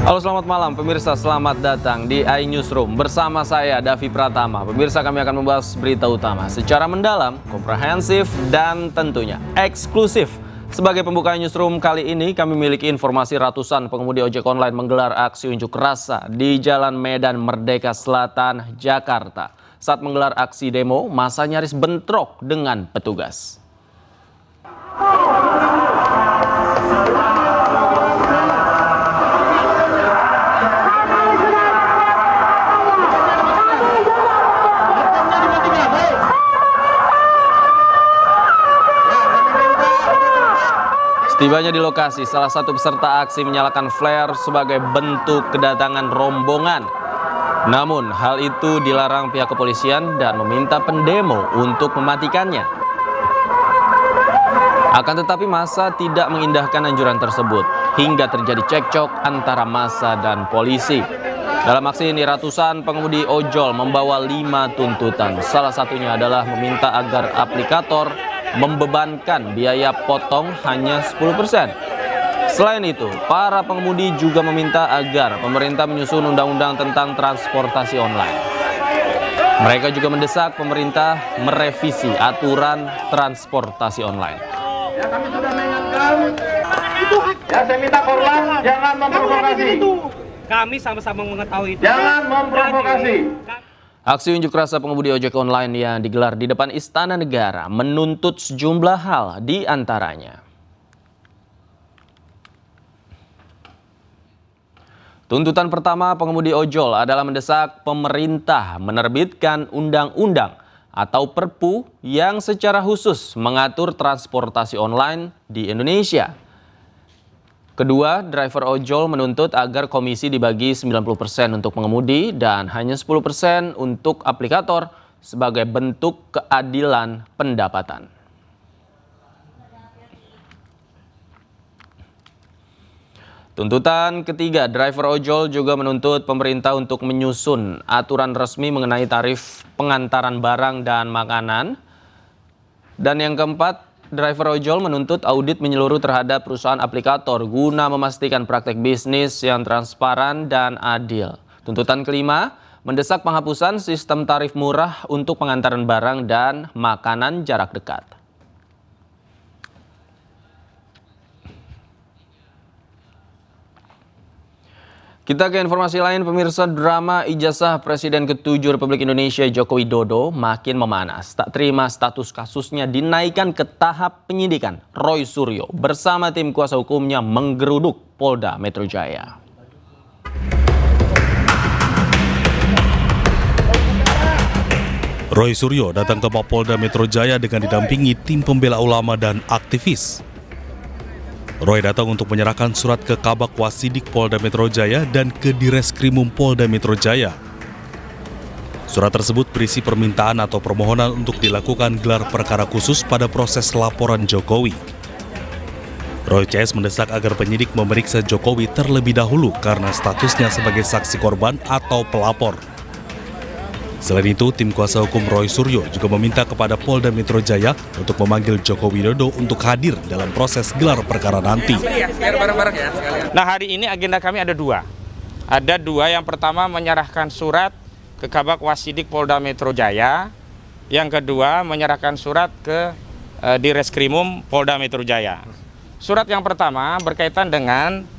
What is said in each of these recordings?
Halo, selamat malam pemirsa, selamat datang di iNewsroom bersama saya Davi Pratama. Pemirsa, kami akan membahas berita utama secara mendalam, komprehensif, dan tentunya eksklusif. Sebagai pembuka iNewsroom kali ini, kami memiliki informasi ratusan pengemudi ojek online menggelar aksi unjuk rasa di Jalan Medan Merdeka Selatan, Jakarta. Saat menggelar aksi demo, massa nyaris bentrok dengan petugas. Setibanya di lokasi, salah satu peserta aksi menyalakan flare sebagai bentuk kedatangan rombongan. Namun, hal itu dilarang pihak kepolisian dan meminta pendemo untuk mematikannya. Akan tetapi massa tidak mengindahkan anjuran tersebut, hingga terjadi cekcok antara massa dan polisi. Dalam aksi ini, ratusan pengemudi ojol membawa 5 tuntutan. Salah satunya adalah meminta agar aplikator membebankan biaya potong hanya 10%. Selain itu, para pengemudi juga meminta agar pemerintah menyusun undang-undang tentang transportasi online. Mereka juga mendesak pemerintah merevisi aturan transportasi online. Ya, kami sudah mengingatkan. Ya, saya minta korban jangan memprovokasi. Kami sama-sama mengetahui itu. Jangan memprovokasi. Aksi unjuk rasa pengemudi ojek online yang digelar di depan Istana Negara menuntut sejumlah hal, di antaranya tuntutan pertama pengemudi ojol adalah mendesak pemerintah menerbitkan undang-undang atau Perpu yang secara khusus mengatur transportasi online di Indonesia. Kedua, driver ojol menuntut agar komisi dibagi 90% untuk pengemudi dan hanya 10% untuk aplikator sebagai bentuk keadilan pendapatan. Tuntutan ketiga, driver ojol juga menuntut pemerintah untuk menyusun aturan resmi mengenai tarif pengantaran barang dan makanan. Dan yang keempat, driver ojol menuntut audit menyeluruh terhadap perusahaan aplikator guna memastikan praktek bisnis yang transparan dan adil. Tuntutan kelima, mendesak penghapusan sistem tarif murah untuk pengantaran barang dan makanan jarak dekat. Kita ke informasi lain, pemirsa. Drama ijazah Presiden ke-7 Republik Indonesia Joko Widodo makin memanas. Tak terima status kasusnya dinaikkan ke tahap penyidikan, Roy Suryo bersama tim kuasa hukumnya menggeruduk Polda Metro Jaya. Roy Suryo datang ke Mapolda Metro Jaya dengan didampingi tim pembela ulama dan aktivis. Roy datang untuk menyerahkan surat ke Kabak Wasidik Polda Metro Jaya dan ke Direskrimum Polda Metro Jaya. Surat tersebut berisi permintaan atau permohonan untuk dilakukan gelar perkara khusus pada proses laporan Jokowi. Roy CS mendesak agar penyidik memeriksa Jokowi terlebih dahulu karena statusnya sebagai saksi korban atau pelapor. Selain itu, tim kuasa hukum Roy Suryo juga meminta kepada Polda Metro Jaya untuk memanggil Joko Widodo untuk hadir dalam proses gelar perkara nanti. Nah, hari ini agenda kami ada dua. Ada dua, yang pertama menyerahkan surat ke Kabak Wasidik Polda Metro Jaya. Yang kedua menyerahkan surat ke Direskrimum Polda Metro Jaya. Surat yang pertama berkaitan dengan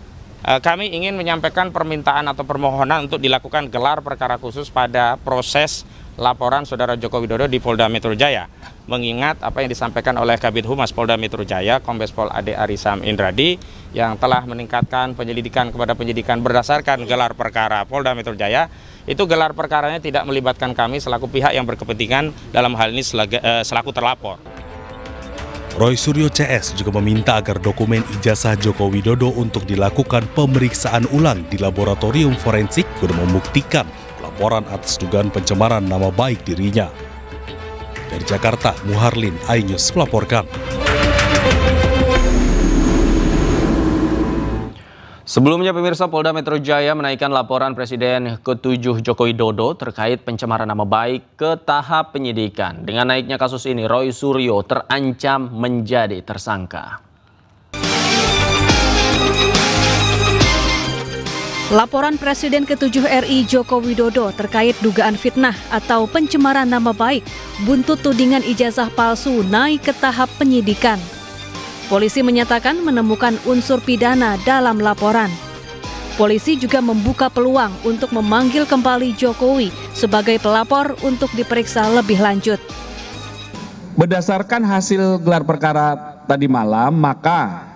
kami ingin menyampaikan permintaan atau permohonan untuk dilakukan gelar perkara khusus pada proses laporan Saudara Joko Widodo di Polda Metro Jaya. Mengingat apa yang disampaikan oleh Kabid Humas Polda Metro Jaya, Kombes Pol Ade Arisam Indradi, yang telah meningkatkan penyelidikan kepada penyidikan berdasarkan gelar perkara Polda Metro Jaya, itu gelar perkaranya tidak melibatkan kami selaku pihak yang berkepentingan dalam hal ini selaku terlapor. Roy Suryo CS juga meminta agar dokumen ijazah Joko Widodo untuk dilakukan pemeriksaan ulang di laboratorium forensik guna membuktikan laporan atas dugaan pencemaran nama baik dirinya. Dari Jakarta, Muharlin, iNews melaporkan. Sebelumnya, pemirsa, Polda Metro Jaya menaikkan laporan Presiden ke-7 Joko Widodo terkait pencemaran nama baik ke tahap penyidikan. Dengan naiknya kasus ini, Roy Suryo terancam menjadi tersangka. Laporan Presiden ke-7 RI Joko Widodo terkait dugaan fitnah atau pencemaran nama baik buntut tudingan ijazah palsu naik ke tahap penyidikan. Polisi menyatakan menemukan unsur pidana dalam laporan. Polisi juga membuka peluang untuk memanggil kembali Jokowi sebagai pelapor untuk diperiksa lebih lanjut. Berdasarkan hasil gelar perkara tadi malam, maka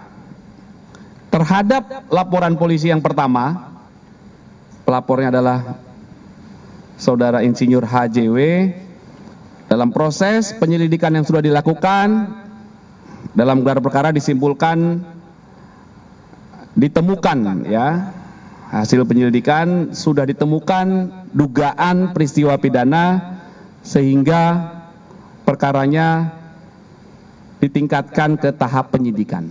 terhadap laporan polisi yang pertama, pelapornya adalah Saudara Insinyur HJW. Dalam proses penyelidikan yang sudah dilakukan, dalam gelar perkara disimpulkan ditemukan ya, hasil penyelidikan sudah ditemukan dugaan peristiwa pidana sehingga perkaranya ditingkatkan ke tahap penyidikan.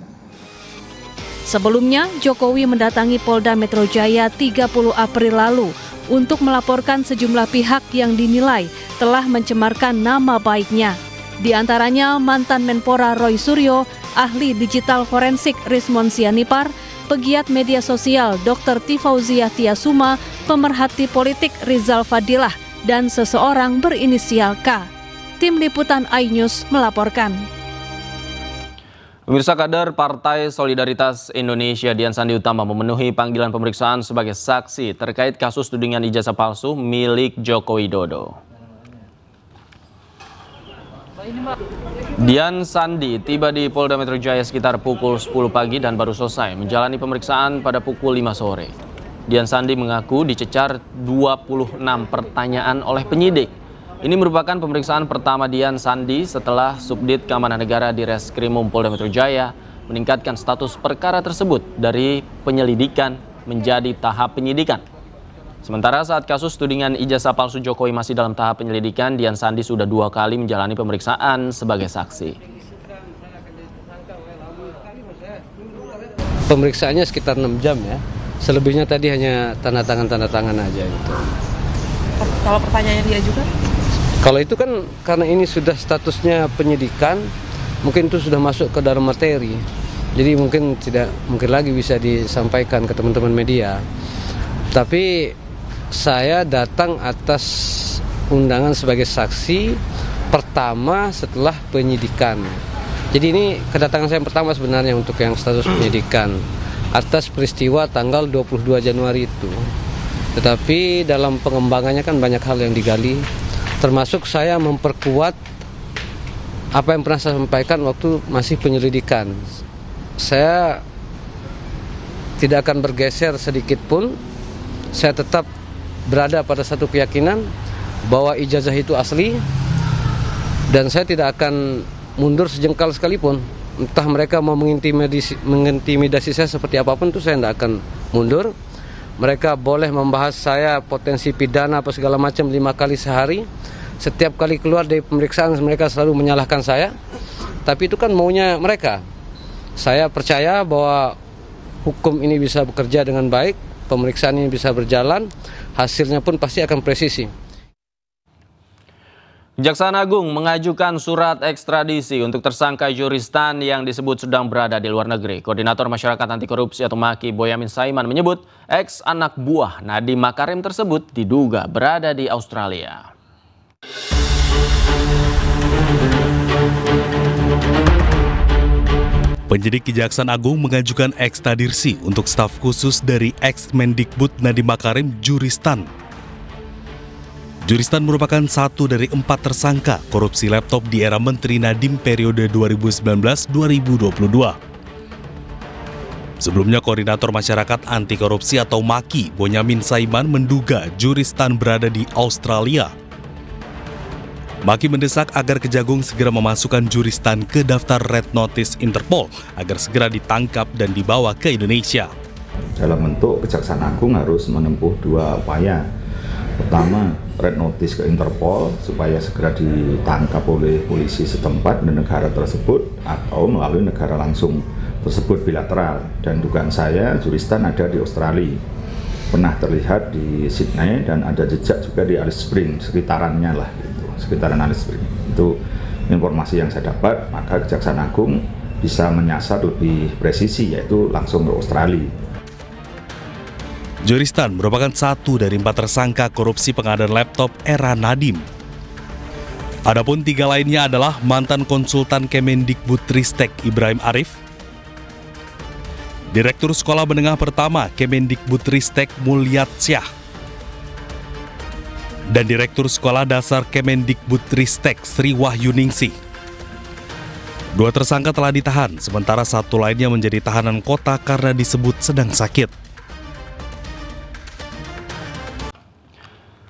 Sebelumnya, Jokowi mendatangi Polda Metro Jaya 30 April lalu untuk melaporkan sejumlah pihak yang dinilai telah mencemarkan nama baiknya. Di antaranya mantan Menpora Roy Suryo, ahli digital forensik Rismon Sianipar, pegiat media sosial Dr. Tifauzia Tiasuma, pemerhati politik Rizal Fadilah, dan seseorang berinisial K. Tim Liputan iNews melaporkan. Pemirsa, kader Partai Solidaritas Indonesia Dian Sandi Utama memenuhi panggilan pemeriksaan sebagai saksi terkait kasus tudingan ijazah palsu milik Joko Widodo. Dian Sandi tiba di Polda Metro Jaya sekitar pukul 10 pagi dan baru selesai menjalani pemeriksaan pada pukul 5 sore. Dian Sandi mengaku dicecar 26 pertanyaan oleh penyidik. Ini merupakan pemeriksaan pertama Dian Sandi setelah Subdit Keamanan Negara di Reskrimum Polda Metro Jaya meningkatkan status perkara tersebut dari penyelidikan menjadi tahap penyidikan. Sementara saat kasus tudingan ijazah palsu Jokowi masih dalam tahap penyelidikan, Dian Sandi sudah 2 kali menjalani pemeriksaan sebagai saksi. Pemeriksaannya sekitar 6 jam ya. Selebihnya tadi hanya tanda tangan aja gitu. Kalau pertanyaannya dia juga? Kalau itu kan karena ini sudah statusnya penyidikan, mungkin itu sudah masuk ke dalam materi. Jadi mungkin tidak mungkin lagi bisa disampaikan ke teman-teman media. Tapi saya datang atas undangan sebagai saksi pertama setelah penyidikan. Jadi ini kedatangan saya yang pertama sebenarnya untuk yang status penyidikan atas peristiwa tanggal 22 Januari itu. Tetapi dalam pengembangannya kan banyak hal yang digali, termasuk saya memperkuat apa yang pernah saya sampaikan waktu masih penyelidikan. Saya tidak akan bergeser sedikit pun. Saya tetap berada pada satu keyakinan bahwa ijazah itu asli, dan saya tidak akan mundur sejengkal sekalipun. Entah mereka mau mengintimidasi saya seperti apapun, itu saya tidak akan mundur. Mereka boleh membahas saya potensi pidana apa segala macam 5 kali sehari. Setiap kali keluar dari pemeriksaan mereka selalu menyalahkan saya. Tapi itu kan maunya mereka. Saya percaya bahwa hukum ini bisa bekerja dengan baik, pemeriksaan ini bisa berjalan, hasilnya pun pasti akan presisi. Kejaksaan Agung mengajukan surat ekstradisi untuk tersangka Juristan yang disebut sedang berada di luar negeri. Koordinator Masyarakat Anti Korupsi atau MAKI Boyamin Saiman menyebut ex anak buah Nadiem Makarim tersebut diduga berada di Australia. Penyidik Kejaksaan Agung mengajukan ekstradisi untuk staf khusus dari ex-Mendikbud Nadiem Makarim, Juristan. Juristan merupakan satu dari 4 tersangka korupsi laptop di era Menteri Nadiem periode 2019-2022. Sebelumnya, Koordinator Masyarakat Anti Korupsi atau MAKI, Boyamin Saiman menduga Juristan berada di Australia. MAKI mendesak agar Kejagung segera memasukkan Juristan ke daftar Red Notice Interpol agar segera ditangkap dan dibawa ke Indonesia. Dalam bentuk Kejaksaan Agung harus menempuh 2 upaya. Pertama, Red Notice ke Interpol supaya segera ditangkap oleh polisi setempat di negara tersebut atau melalui negara langsung tersebut bilateral. Dan dugaan saya Juristan ada di Australia. Pernah terlihat di Sydney dan ada jejak juga di Alice Springs, sekitarannya lah gitu. Sekitaran Alice Springs. Itu informasi yang saya dapat, maka Kejaksaan Agung bisa menyasar lebih presisi, yaitu langsung ke Australia. Joristan merupakan satu dari 4 tersangka korupsi pengadaan laptop era Nadiem. Adapun 3 lainnya adalah mantan konsultan Kemendikbudristek Ibrahim Arif, Direktur Sekolah Menengah Pertama Kemendikbudristek Mulyasyah, dan Direktur Sekolah Dasar Kemendikbudristek Sri Wahyuningsih. 2 tersangka telah ditahan, sementara 1 lainnya menjadi tahanan kota karena disebut sedang sakit.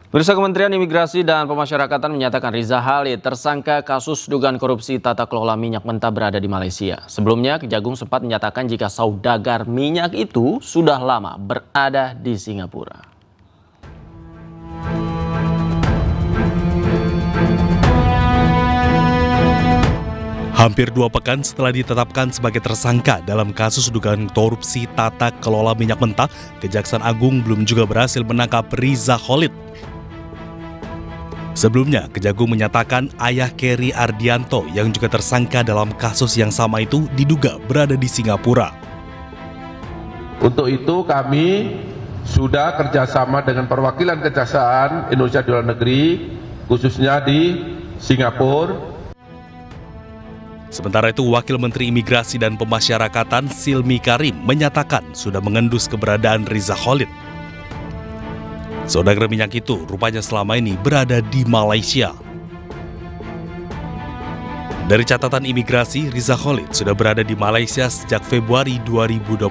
Pemirsa, Kementerian Imigrasi dan Pemasyarakatan menyatakan Riza Khalid tersangka kasus dugaan korupsi tata kelola minyak mentah berada di Malaysia. Sebelumnya, Kejagung sempat menyatakan jika saudagar minyak itu sudah lama berada di Singapura. Hampir 2 pekan setelah ditetapkan sebagai tersangka dalam kasus dugaan korupsi tata kelola minyak mentah, Kejaksaan Agung belum juga berhasil menangkap Riza Khalid. Sebelumnya, Kejagung menyatakan ayah Kerry Ardianto yang juga tersangka dalam kasus yang sama itu diduga berada di Singapura. Untuk itu kami sudah kerjasama dengan perwakilan Kejaksaan Indonesia di luar negeri, khususnya di Singapura. Sementara itu, Wakil Menteri Imigrasi dan Pemasyarakatan Silmi Karim menyatakan sudah mengendus keberadaan Riza Khalid. Saudagar minyak itu rupanya selama ini berada di Malaysia. Dari catatan imigrasi, Riza Khalid sudah berada di Malaysia sejak Februari 2025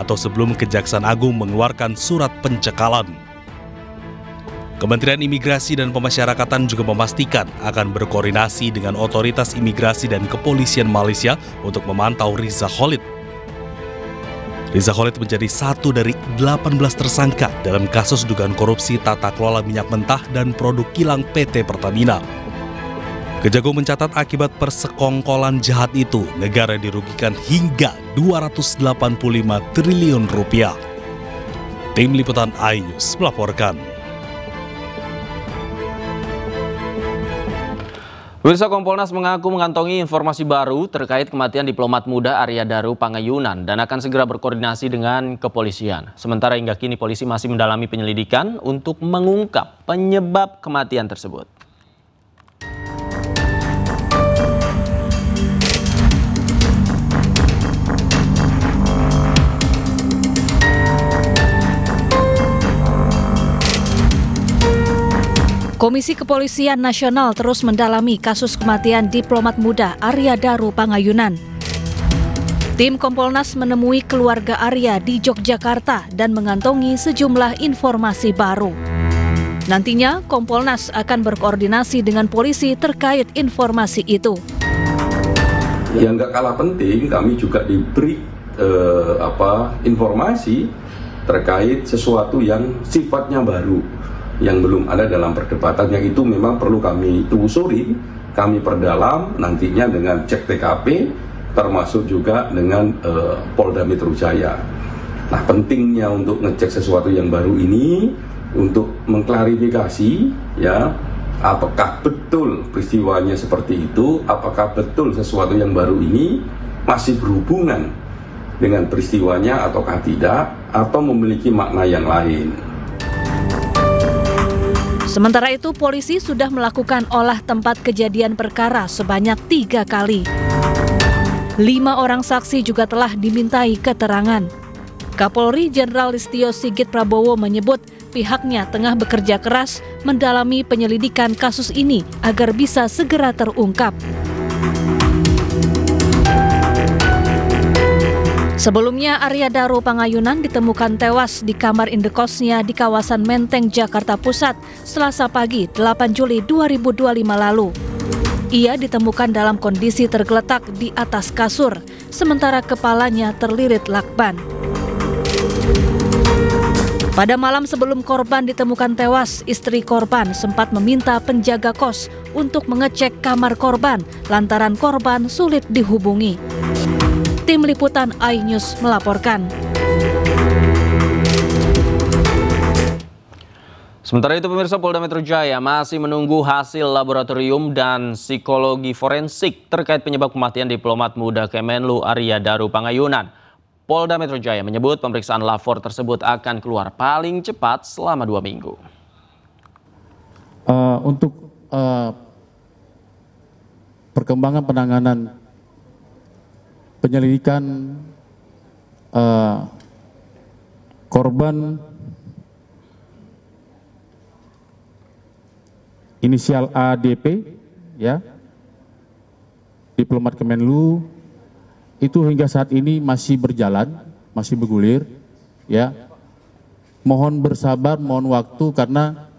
atau sebelum Kejaksaan Agung mengeluarkan surat pencekalan. Kementerian Imigrasi dan Pemasyarakatan juga memastikan akan berkoordinasi dengan otoritas imigrasi dan kepolisian Malaysia untuk memantau Riza Khalid. Riza Khalid menjadi satu dari 18 tersangka dalam kasus dugaan korupsi tata kelola minyak mentah dan produk kilang PT Pertamina. Kejagung mencatat akibat persekongkolan jahat itu, negara dirugikan hingga 285 triliun rupiah. Tim Liputan iNews melaporkan. Pemirsa, Kompolnas mengaku mengantongi informasi baru terkait kematian diplomat muda Arya Daru Pangayunan dan akan segera berkoordinasi dengan kepolisian. Sementara hingga kini polisi masih mendalami penyelidikan untuk mengungkap penyebab kematian tersebut. Komisi Kepolisian Nasional terus mendalami kasus kematian diplomat muda Arya Daru Pangayunan. Tim Kompolnas menemui keluarga Arya di Yogyakarta dan mengantongi sejumlah informasi baru. Nantinya, Kompolnas akan berkoordinasi dengan polisi terkait informasi itu. Yang nggak kalah penting, kami juga diberi informasi terkait sesuatu yang sifatnya baru, yang belum ada dalam perdebatan, yang itu memang perlu kami telusuri, kami perdalam nantinya dengan cek TKP, termasuk juga dengan Polda Metro Jaya. Nah, pentingnya untuk ngecek sesuatu yang baru ini untuk mengklarifikasi ya, apakah betul peristiwanya seperti itu, apakah betul sesuatu yang baru ini masih berhubungan dengan peristiwanya ataukah tidak, atau memiliki makna yang lain. Sementara itu, polisi sudah melakukan olah tempat kejadian perkara sebanyak 3 kali. 5 orang saksi juga telah dimintai keterangan. Kapolri Jenderal Listio Sigit Prabowo menyebut pihaknya tengah bekerja keras mendalami penyelidikan kasus ini agar bisa segera terungkap. Sebelumnya, Arya Daru Pangayunan ditemukan tewas di kamar indekosnya di kawasan Menteng, Jakarta Pusat, Selasa pagi 8 Juli 2025 lalu. Ia ditemukan dalam kondisi tergeletak di atas kasur, sementara kepalanya terlilit lakban. Pada malam sebelum korban ditemukan tewas, istri korban sempat meminta penjaga kos untuk mengecek kamar korban lantaran korban sulit dihubungi. Tim Liputan iNews melaporkan. Sementara itu, pemirsa, Polda Metro Jaya masih menunggu hasil laboratorium dan psikologi forensik terkait penyebab kematian diplomat muda Kemenlu Arya Daru Pangayunan. Polda Metro Jaya menyebut pemeriksaan lapor tersebut akan keluar paling cepat selama 2 minggu. Untuk perkembangan penanganan penyelidikan korban inisial ADP, ya, diplomat Kemenlu, itu hingga saat ini masih berjalan, masih bergulir, ya. Mohon bersabar, mohon waktu karena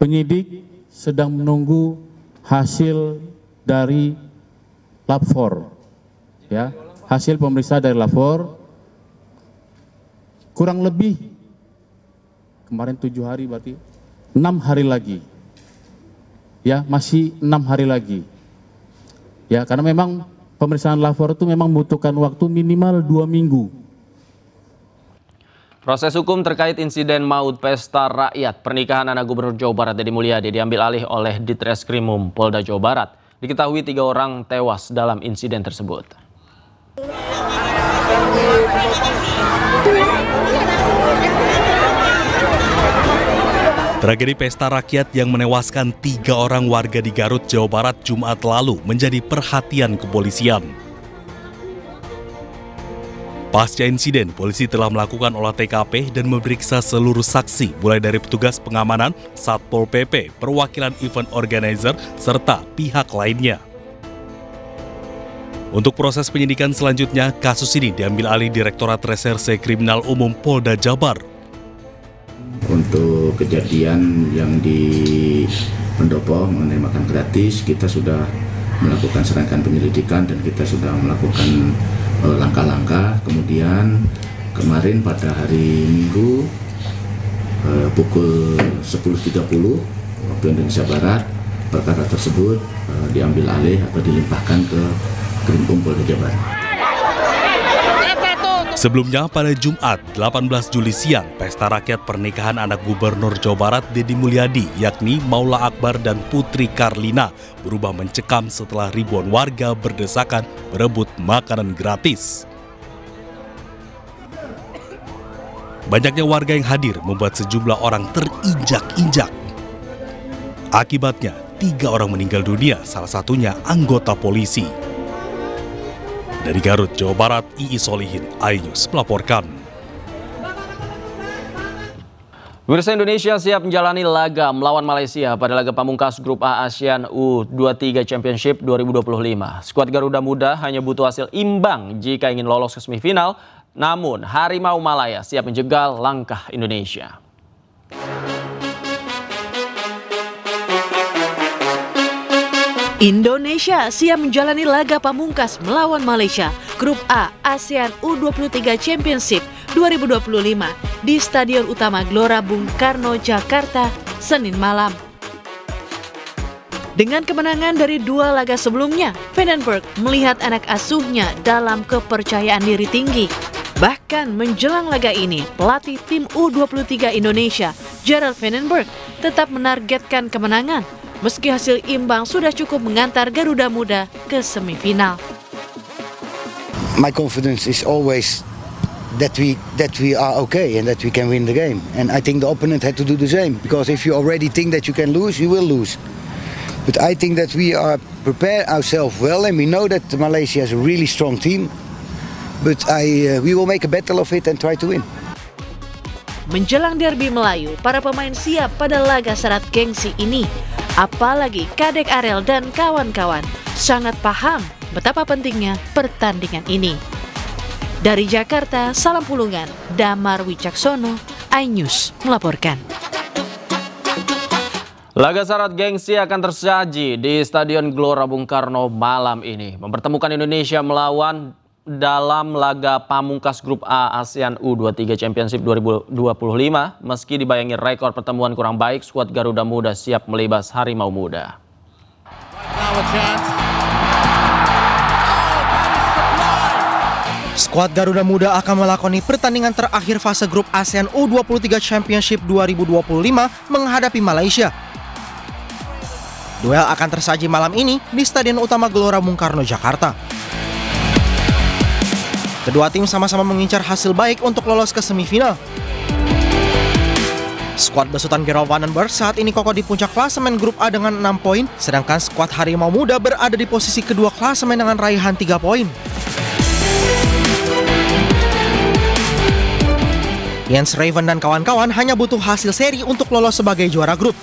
penyidik sedang menunggu hasil dari lab 4, ya, hasil pemeriksaan dari lab 4. Kurang lebih kemarin 7 hari, berarti 6 hari lagi. Ya, masih 6 hari lagi. Ya, karena memang pemeriksaan lapor itu memang membutuhkan waktu minimal 2 minggu. Proses hukum terkait insiden maut pesta rakyat pernikahan anak Gubernur Jawa Barat Deddy Mulyadi diambil alih oleh Ditreskrimum Polda Jawa Barat. Diketahui 3 orang tewas dalam insiden tersebut. Tragedi pesta rakyat yang menewaskan 3 orang warga di Garut, Jawa Barat Jumat lalu menjadi perhatian kepolisian. Pasca insiden, polisi telah melakukan olah TKP dan memeriksa seluruh saksi, mulai dari petugas pengamanan, Satpol PP, perwakilan event organizer, serta pihak lainnya. Untuk proses penyidikan selanjutnya, kasus ini diambil alih Direktorat Reserse Kriminal Umum Polda Jabar. Untuk kejadian yang di Pendopo mengenai makan gratis, kita sudah melakukan serangkaian penyelidikan dan kita sudah melakukan langkah-langkah. Kemudian kemarin pada hari Minggu pukul 10.30 waktu Indonesia Barat, perkara tersebut diambil alih atau dilimpahkan ke Krimpung Polda Jabar. Sebelumnya pada Jumat 18 Juli siang, pesta rakyat pernikahan anak Gubernur Jawa Barat Deddy Mulyadi, yakni Maula Akbar dan Putri Karlina, berubah mencekam setelah ribuan warga berdesakan berebut makanan gratis. Banyaknya warga yang hadir membuat sejumlah orang terinjak-injak. Akibatnya, 3 orang meninggal dunia, salah satunya anggota polisi. Dari Garut, Jawa Barat, Iis Solihin, iNews melaporkan. Pemirsa, Indonesia siap menjalani laga melawan Malaysia pada laga pamungkas Grup A ASEAN U23 Championship 2025. Skuad Garuda Muda hanya butuh hasil imbang jika ingin lolos ke semifinal, namun Harimau Malaya siap menjegal langkah Indonesia. Indonesia siap menjalani laga pamungkas melawan Malaysia Grup A ASEAN U23 Championship 2025 di Stadion Utama Gelora Bung Karno, Jakarta, Senin malam. Dengan kemenangan dari 2 laga sebelumnya, Vandenberg melihat anak asuhnya dalam kepercayaan diri tinggi. Bahkan menjelang laga ini, pelatih tim U23 Indonesia, Gerald Vandenberg, tetap menargetkan kemenangan. Meski hasil imbang sudah cukup mengantar Garuda Muda ke semifinal. My confidence is always that we are okay and that we can win the game. And I think the opponent had to do the same, because if you already think that you can lose, you will lose. But I think that we are prepared ourselves well, and we know that Malaysia is a really strong team. But we will make a battle of it and try to win. Menjelang derby Melayu, para pemain siap pada laga syarat gengsi ini. Apalagi Kadek Arel dan kawan-kawan sangat paham betapa pentingnya pertandingan ini. Dari Jakarta, Salam Pulungan, Damar Wicaksono, iNews melaporkan. Laga syarat gengsi akan tersaji di Stadion Gelora Bung Karno malam ini. Mempertemukan Indonesia melawan dalam laga pamungkas Grup A ASEAN U23 Championship 2025. Meski dibayangi rekor pertemuan kurang baik, skuad Garuda Muda siap melibas Harimau Muda. Skuad Garuda Muda akan melakoni pertandingan terakhir fase Grup ASEAN U23 Championship 2025 menghadapi Malaysia. Duel akan tersaji malam ini di Stadion Utama Gelora Bung Karno, Jakarta. Kedua tim sama-sama mengincar hasil baik untuk lolos ke semifinal. Skuad besutan Gera Vandenberg saat ini kokoh di puncak klasemen grup A dengan 6 poin, sedangkan skuad Harimau Muda berada di posisi kedua klasemen dengan raihan 3 poin. Jens Raven dan kawan-kawan hanya butuh hasil seri untuk lolos sebagai juara grup.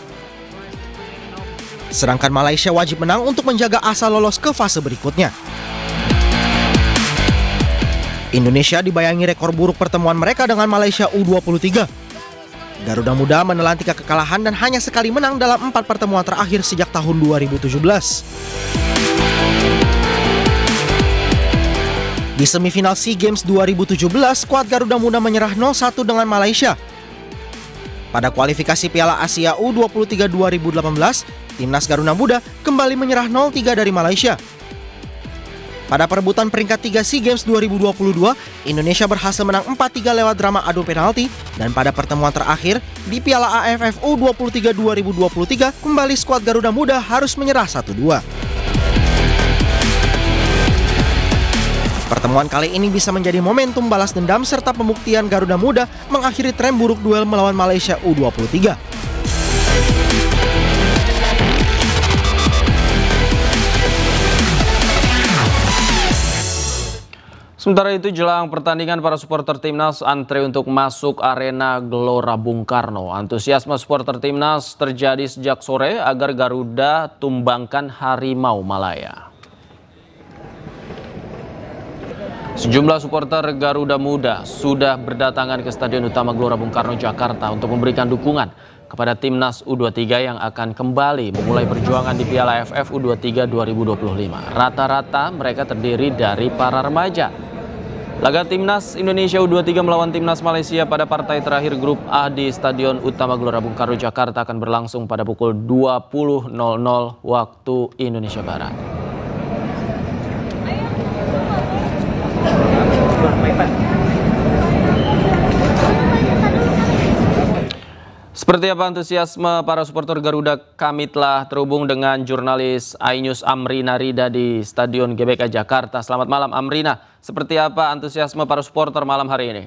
Sedangkan Malaysia wajib menang untuk menjaga asa lolos ke fase berikutnya. Indonesia dibayangi rekor buruk pertemuan mereka dengan Malaysia U23. Garuda Muda menelan 3 kekalahan dan hanya sekali menang dalam 4 pertemuan terakhir sejak tahun 2017. Di semifinal SEA Games 2017, skuad Garuda Muda menyerah 0-1 dengan Malaysia. Pada kualifikasi Piala Asia U23 2018, timnas Garuda Muda kembali menyerah 0-3 dari Malaysia. Pada perebutan peringkat 3 SEA Games 2022, Indonesia berhasil menang 4-3 lewat drama adu penalti, dan pada pertemuan terakhir di Piala AFF U23 2023, kembali skuad Garuda Muda harus menyerah 1-2. Pertemuan kali ini bisa menjadi momentum balas dendam serta pembuktian Garuda Muda mengakhiri tren buruk duel melawan Malaysia U23. Sementara itu, jelang pertandingan, para supporter timnas antre untuk masuk arena Gelora Bung Karno. Antusiasme supporter timnas terjadi sejak sore agar Garuda tumbangkan Harimau Malaya. Sejumlah supporter Garuda Muda sudah berdatangan ke Stadion Utama Gelora Bung Karno, Jakarta untuk memberikan dukungan kepada timnas U23 yang akan kembali memulai perjuangan di Piala AFF U23 2025. Rata-rata mereka terdiri dari para remaja. Laga timnas Indonesia U23 melawan timnas Malaysia pada partai terakhir grup A di Stadion Utama Gelora Bung Karno, Jakarta akan berlangsung pada pukul 20.00 waktu Indonesia Barat. Seperti apa antusiasme para supporter Garuda? Kami telah terhubung dengan jurnalis iNews Amrina Rida di Stadion GBK Jakarta. Selamat malam Amrina, seperti apa antusiasme para supporter malam hari ini?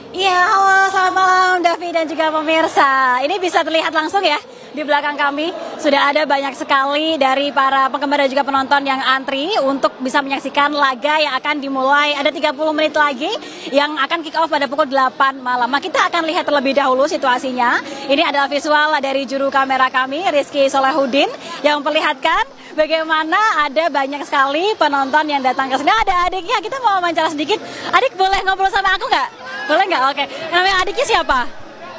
Iya, halo, selamat malam Davi dan juga pemirsa. Ini bisa terlihat langsung ya, di belakang kami sudah ada banyak sekali dari para penggemar dan juga penonton yang antri untuk bisa menyaksikan laga yang akan dimulai. Ada 30 menit lagi yang akan kick off pada pukul 8 malam. Nah, kita akan lihat terlebih dahulu situasinya. Ini adalah visual dari juru kamera kami, Rizky Solehudin, yang memperlihatkan bagaimana ada banyak sekali penonton yang datang ke sini. Ada adiknya, kita mau wawancara sedikit. Adik boleh ngobrol sama aku nggak? Boleh nggak? Oke. Namanya adiknya siapa?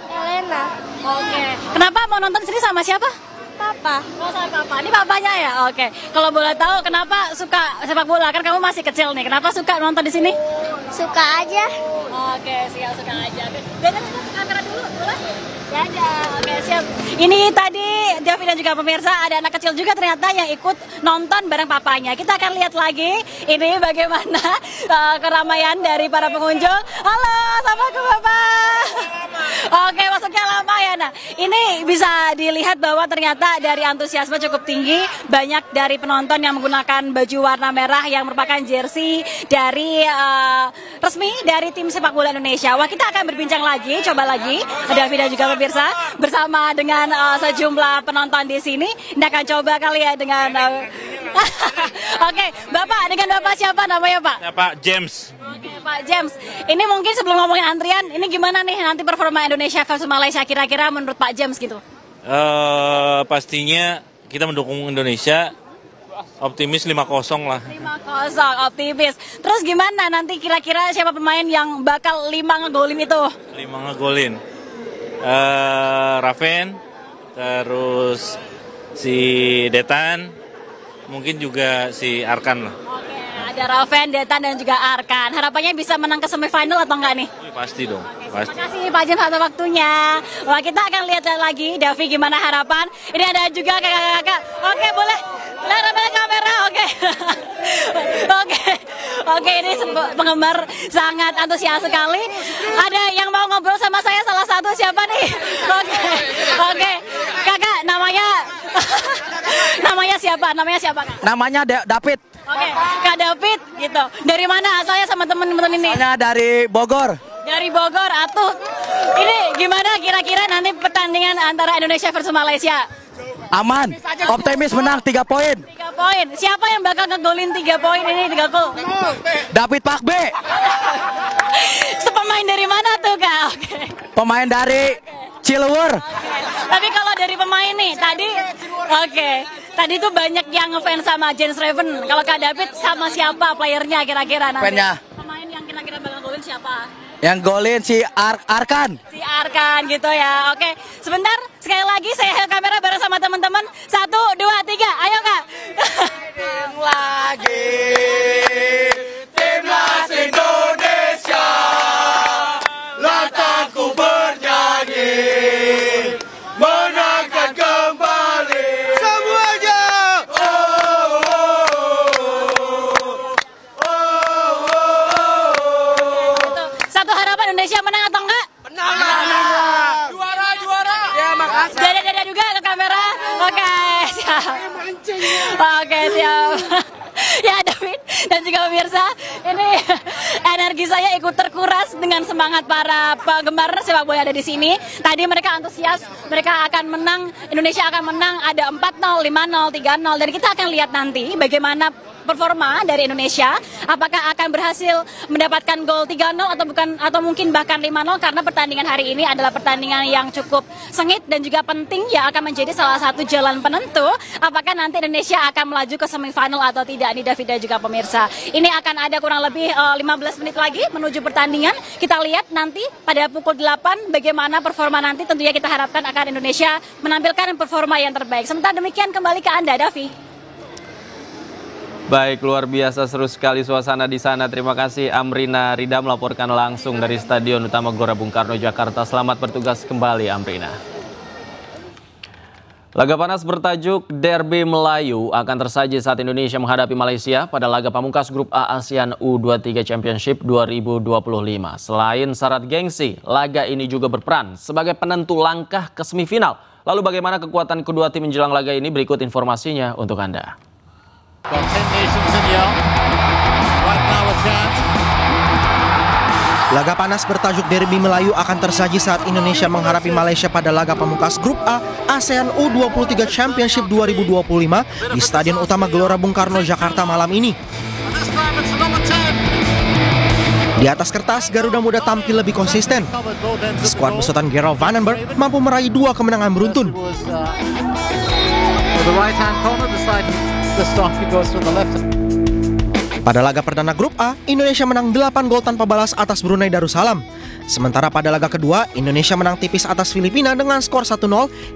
Elena. Oke. Kenapa mau nonton sini sama siapa? Papa. Oh, sama papa. Ini papanya ya? Oke. Kalau boleh tahu kenapa suka sepak bola? Kan kamu masih kecil nih. Kenapa suka nonton di sini? Suka aja. Oke, siap, suka aja. Dan kamera dulu, boleh? Ya ada. Oke, siap. Ini tadi Davi dan juga pemirsa, ada anak kecil juga ternyata yang ikut nonton bareng papanya. Kita akan lihat lagi ini bagaimana keramaian dari para pengunjung. Halo, assalamualaikum Bapak. Oke, masuknya lama ya. Nah, ini bisa dilihat bahwa ternyata dari antusiasme cukup tinggi. Banyak dari penonton yang menggunakan baju warna merah yang merupakan jersey dari resmi dari tim sepak bola Indonesia. Wah, kita akan berbincang lagi, coba lagi Davi dan juga pemirsa bersama dengan sejumlah penonton di sini. Ini akan coba kali ya dengan Oke, Bapak, dengan Bapak siapa namanya Pak? Ya, Pak James. Oke, Pak James. Ini mungkin sebelum ngomongin antrian, ini gimana nih nanti performa Indonesia versus Malaysia kira-kira menurut Pak James gitu? Pastinya kita mendukung Indonesia, optimis 5-0 lah. 5-0, optimis. Terus gimana nanti kira-kira siapa pemain yang bakal 5 ngegolin itu? 5 ngegolin. Raven, terus si Detan, mungkin juga si Arkan lah. Oke, ada Raven, Detan dan juga Arkan. Harapannya bisa menang ke semifinal atau enggak nih? Pasti dong. Pasti. Terima kasih Pak James atas waktunya. Wah, kita akan lihat lagi Davi gimana harapan. Ini ada juga kakak-kakak. Oke, boleh. Lihat kamera. Oke. Oke, ini penggemar sangat antusias sekali. Ada yang mau ngobrol sama saya, salah satu siapa nih? Oke. Kakak, namanya siapa? Namanya siapa, Kak? Namanya David. Oke, Kak David, Gitu. Dari mana asalnya sama teman-teman ini? Saya dari Bogor. Dari Bogor, atuh. Ini gimana kira-kira nanti pertandingan antara Indonesia versus Malaysia? Aman, optimis menang 3 poin. 3 poin. Siapa yang bakal ngegolin 3 poin ini, 3 gol? David Pakbe. Pemain dari mana tuh, Kak? Oke. Pemain dari Cilewur. Tapi kalau dari pemain nih, tadi tuh banyak yang ngefans sama James Raven. Kalau Kak David sama siapa playernya kira-kira nanti? Pemain yang kira-kira bakal golin siapa? Yang golin si Arkan. Si Arkan gitu ya. Oke, sebentar. Sekali lagi saya hail kamera bareng sama teman-teman. 1, 2, 3. Ayo, Kak. Lagi Timnas Indonesia, lataku bernyanyi, menangkan kembali semuanya. Satu harapan Indonesia menang atau enggak? Menang. Juara. Ya, makasih. Dada juga ke kamera. Oke, siap. Oke, siap. Ya, David dan juga pemirsa, ini energi saya ikut terkuras dengan semangat para penggemar sepak bola ada di sini. Tadi mereka antusias, mereka akan menang, Indonesia akan menang, ada 4-0, 5-0, 3-0, dan kita akan lihat nanti bagaimana performa dari Indonesia, apakah akan berhasil mendapatkan gol 3-0 atau mungkin bahkan 5-0, karena pertandingan hari ini adalah pertandingan yang cukup sengit dan juga penting yang akan menjadi salah satu jalan penentu apakah nanti Indonesia akan melaju ke semifinal atau tidak. Nih David dan juga pemirsa, ini akan ada kurang lebih 15 menit lagi menuju pertandingan. Kita lihat nanti pada pukul 8 bagaimana performa nanti. Tentunya kita harapkan akan Indonesia menampilkan performa yang terbaik. Sementara demikian kembali ke Anda, Davi. Baik, luar biasa seru sekali suasana di sana. Terima kasih Amrina Rida melaporkan langsung dari Stadion Utama Gelora Bung Karno, Jakarta. Selamat bertugas kembali, Amrina. Laga panas bertajuk Derby Melayu akan tersaji saat Indonesia menghadapi Malaysia pada laga pamungkas Grup A ASEAN U23 Championship 2025. Selain syarat gengsi, laga ini juga berperan sebagai penentu langkah ke semifinal. Lalu bagaimana kekuatan kedua tim menjelang laga ini? Berikut informasinya untuk Anda. Laga panas bertajuk Derby Melayu akan tersaji saat Indonesia menghadapi Malaysia pada laga pamungkas Grup A ASEAN U23 Championship 2025 di Stadion Utama Gelora Bung Karno, Jakarta malam ini. Di atas kertas, Garuda Muda tampil lebih konsisten. Skuad besutan Gerald Vandenberg mampu meraih 2 kemenangan beruntun. Pada laga perdana Grup A, Indonesia menang 8 gol tanpa balas atas Brunei Darussalam. Sementara pada laga kedua, Indonesia menang tipis atas Filipina dengan skor 1-0,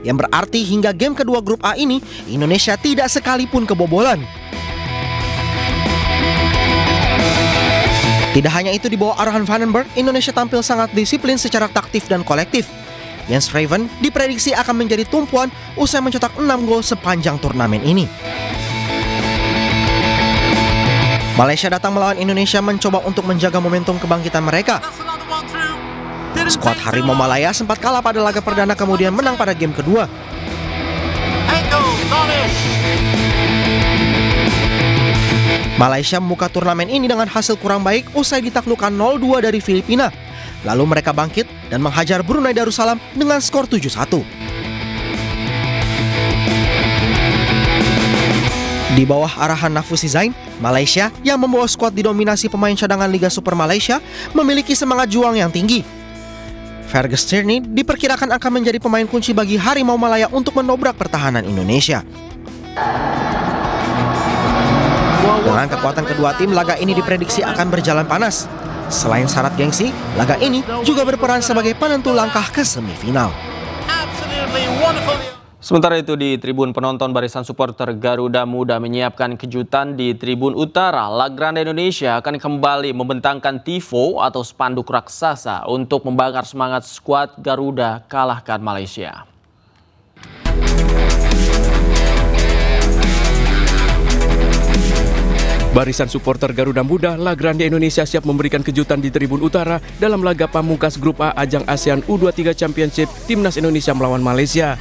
yang berarti hingga game kedua Grup A ini, Indonesia tidak sekalipun kebobolan. Tidak hanya itu, di bawah arahan Vandenberg, Indonesia tampil sangat disiplin secara taktif dan kolektif. Jens Raven diprediksi akan menjadi tumpuan usai mencetak 6 gol sepanjang turnamen ini. Malaysia datang melawan Indonesia mencoba untuk menjaga momentum kebangkitan mereka. Skuad Harimau Malaya sempat kalah pada laga perdana kemudian menang pada game kedua. Malaysia membuka turnamen ini dengan hasil kurang baik usai ditaklukkan 0-2 dari Filipina. Lalu mereka bangkit dan menghajar Brunei Darussalam dengan skor 7-1. Di bawah arahan Nafusi Zain, Malaysia yang membawa skuad didominasi pemain cadangan Liga Super Malaysia memiliki semangat juang yang tinggi. Fergus Tierney diperkirakan akan menjadi pemain kunci bagi Harimau Malaya untuk mendobrak pertahanan Indonesia. Dengan kekuatan kedua tim, laga ini diprediksi akan berjalan panas. Selain syarat gengsi, laga ini juga berperan sebagai penentu langkah ke semifinal. Sementara itu di tribun penonton, barisan supporter Garuda Muda menyiapkan kejutan di tribun utara. La Grande Indonesia akan kembali membentangkan tifo atau spanduk raksasa untuk membakar semangat skuad Garuda kalahkan Malaysia. Barisan supporter Garuda Muda La Grande Indonesia siap memberikan kejutan di tribun utara dalam laga pamungkas Grup A ajang ASEAN U23 Championship Timnas Indonesia melawan Malaysia.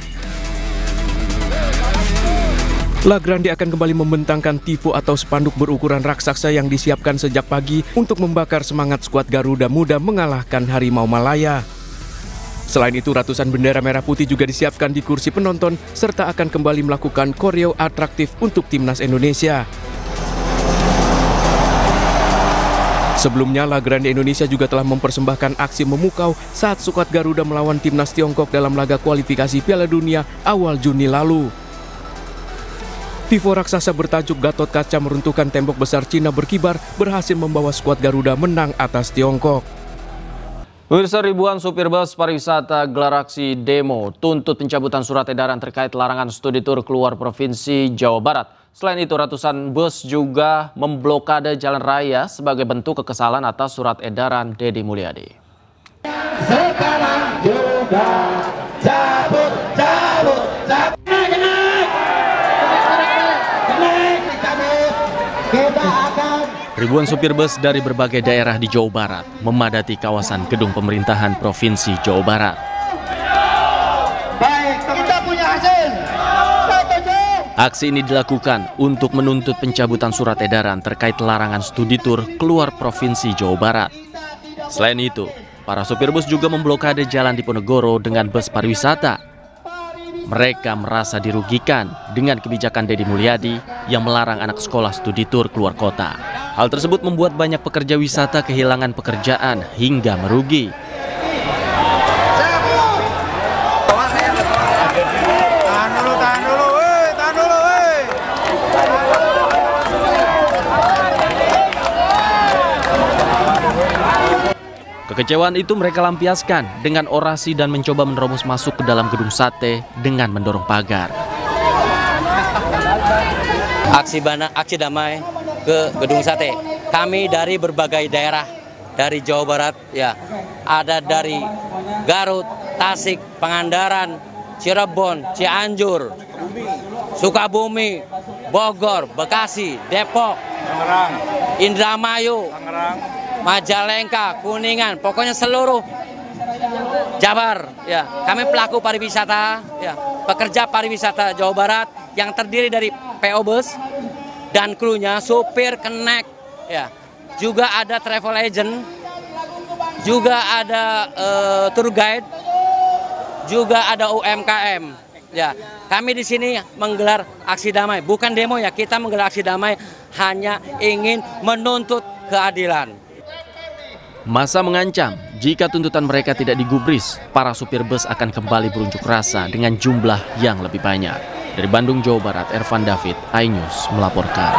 La Grande akan kembali membentangkan tifo atau spanduk berukuran raksasa yang disiapkan sejak pagi untuk membakar semangat skuad Garuda Muda mengalahkan Harimau Malaya. Selain itu, ratusan bendera merah putih juga disiapkan di kursi penonton serta akan kembali melakukan koreo atraktif untuk timnas Indonesia. Sebelumnya, La Grande Indonesia juga telah mempersembahkan aksi memukau saat skuad Garuda melawan timnas Tiongkok dalam laga kualifikasi Piala Dunia awal Juni lalu. Tifo raksasa bertajuk Gatot Kaca meruntuhkan tembok besar Cina berkibar berhasil membawa skuad Garuda menang atas Tiongkok. Pemirsa, ribuan supir bus pariwisata gelar aksi demo tuntut pencabutan surat edaran terkait larangan studi tur keluar Provinsi Jawa Barat. Selain itu, ratusan bus juga memblokade jalan raya sebagai bentuk kekesalan atas surat edaran Deddy Mulyadi. Sekarang juga cabut. Ribuan supir bus dari berbagai daerah di Jawa Barat memadati kawasan gedung pemerintahan Provinsi Jawa Barat. Baik, kita punya hasil. Aksi ini dilakukan untuk menuntut pencabutan surat edaran terkait larangan studi tur keluar Provinsi Jawa Barat. Selain itu, para supir bus juga memblokade jalan Diponegoro dengan bus pariwisata. Mereka merasa dirugikan dengan kebijakan Deddy Mulyadi yang melarang anak sekolah studi tur keluar kota. Hal tersebut membuat banyak pekerja wisata kehilangan pekerjaan hingga merugi. Kekecewaan itu mereka lampiaskan dengan orasi dan mencoba menerobos masuk ke dalam gedung sate dengan mendorong pagar. Aksi damai ke gedung sate. Kami dari berbagai daerah dari Jawa Barat, ya, ada dari Garut, Tasik, Pangandaran, Cirebon, Cianjur, Sukabumi, Bogor, Bekasi, Depok, Indramayu, Majalengka, Kuningan, pokoknya seluruh Jabar, ya. Kami pelaku pariwisata, ya, pekerja pariwisata Jawa Barat yang terdiri dari PO Bus dan krunya, supir, kenek, ya. Juga ada travel agent, juga ada tour guide, juga ada UMKM, ya. Kami di sini menggelar aksi damai, bukan demo, ya. Kita menggelar aksi damai hanya ingin menuntut keadilan. Massa mengancam jika tuntutan mereka tidak digubris, para supir bus akan kembali berunjuk rasa dengan jumlah yang lebih banyak. Dari Bandung, Jawa Barat, Ervan David, iNews melaporkan.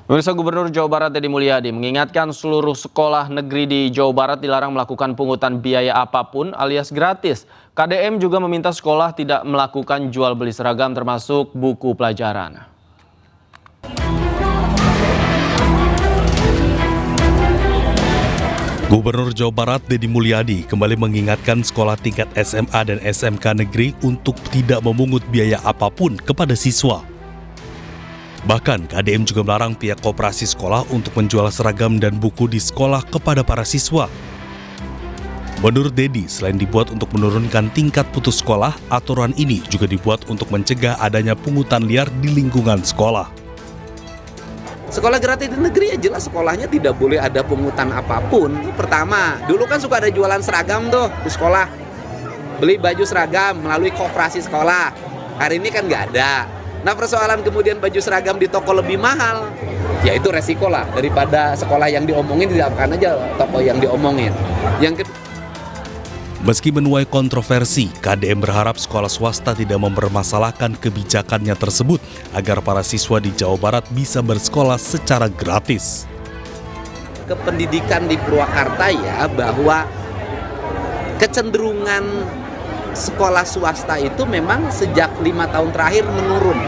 Pemirsa, Gubernur Jawa Barat Deddy Mulyadi mengingatkan seluruh sekolah negeri di Jawa Barat dilarang melakukan pungutan biaya apapun alias gratis. KDM juga meminta sekolah tidak melakukan jual beli seragam termasuk buku pelajaran. Gubernur Jawa Barat Deddy Mulyadi kembali mengingatkan sekolah tingkat SMA dan SMK negeri untuk tidak memungut biaya apapun kepada siswa. Bahkan KDM juga melarang pihak koperasi sekolah untuk menjual seragam dan buku di sekolah kepada para siswa. Menurut Deddy, selain dibuat untuk menurunkan tingkat putus sekolah, aturan ini juga dibuat untuk mencegah adanya pungutan liar di lingkungan sekolah. Sekolah gratis di negeri ya jelas sekolahnya tidak boleh ada pungutan apapun. Pertama, dulu kan suka ada jualan seragam tuh di sekolah. Beli baju seragam melalui koperasi sekolah. Hari ini kan nggak ada. Nah, persoalan kemudian baju seragam di toko lebih mahal, ya itu resiko lah. Daripada sekolah yang diomongin, dilakukan aja toko yang diomongin. Yang kedua, meski menuai kontroversi, KDM berharap sekolah swasta tidak mempermasalahkan kebijakannya tersebut agar para siswa di Jawa Barat bisa bersekolah secara gratis. Kependidikan di Purwakarta ya bahwa kecenderungan sekolah swasta itu memang sejak 5 tahun terakhir menurun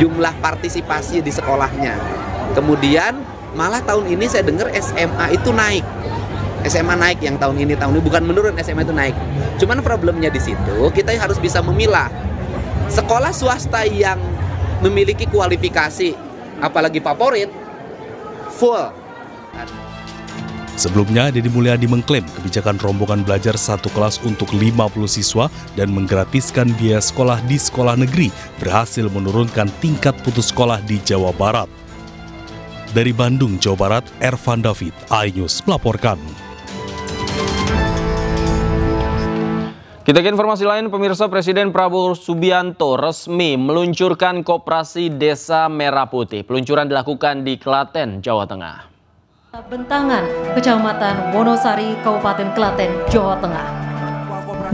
jumlah partisipasi di sekolahnya. Kemudian malah tahun ini saya dengar SMA itu naik. SMA naik yang tahun ini bukan menurun, SMA itu naik. Cuman problemnya di situ kita harus bisa memilah sekolah swasta yang memiliki kualifikasi apalagi favorit full. Sebelumnya, Deddy Mulyadi mengklaim kebijakan rombongan belajar satu kelas untuk 50 siswa dan menggratiskan biaya sekolah di sekolah negeri berhasil menurunkan tingkat putus sekolah di Jawa Barat. Dari Bandung, Jawa Barat, Ervan David, iNews melaporkan. Kita ke informasi lain, pemirsa. Presiden Prabowo Subianto resmi meluncurkan Koperasi Desa Merah Putih. Peluncuran dilakukan di Klaten, Jawa Tengah. Bentangan, Kecamatan Wonosari, Kabupaten Klaten, Jawa Tengah.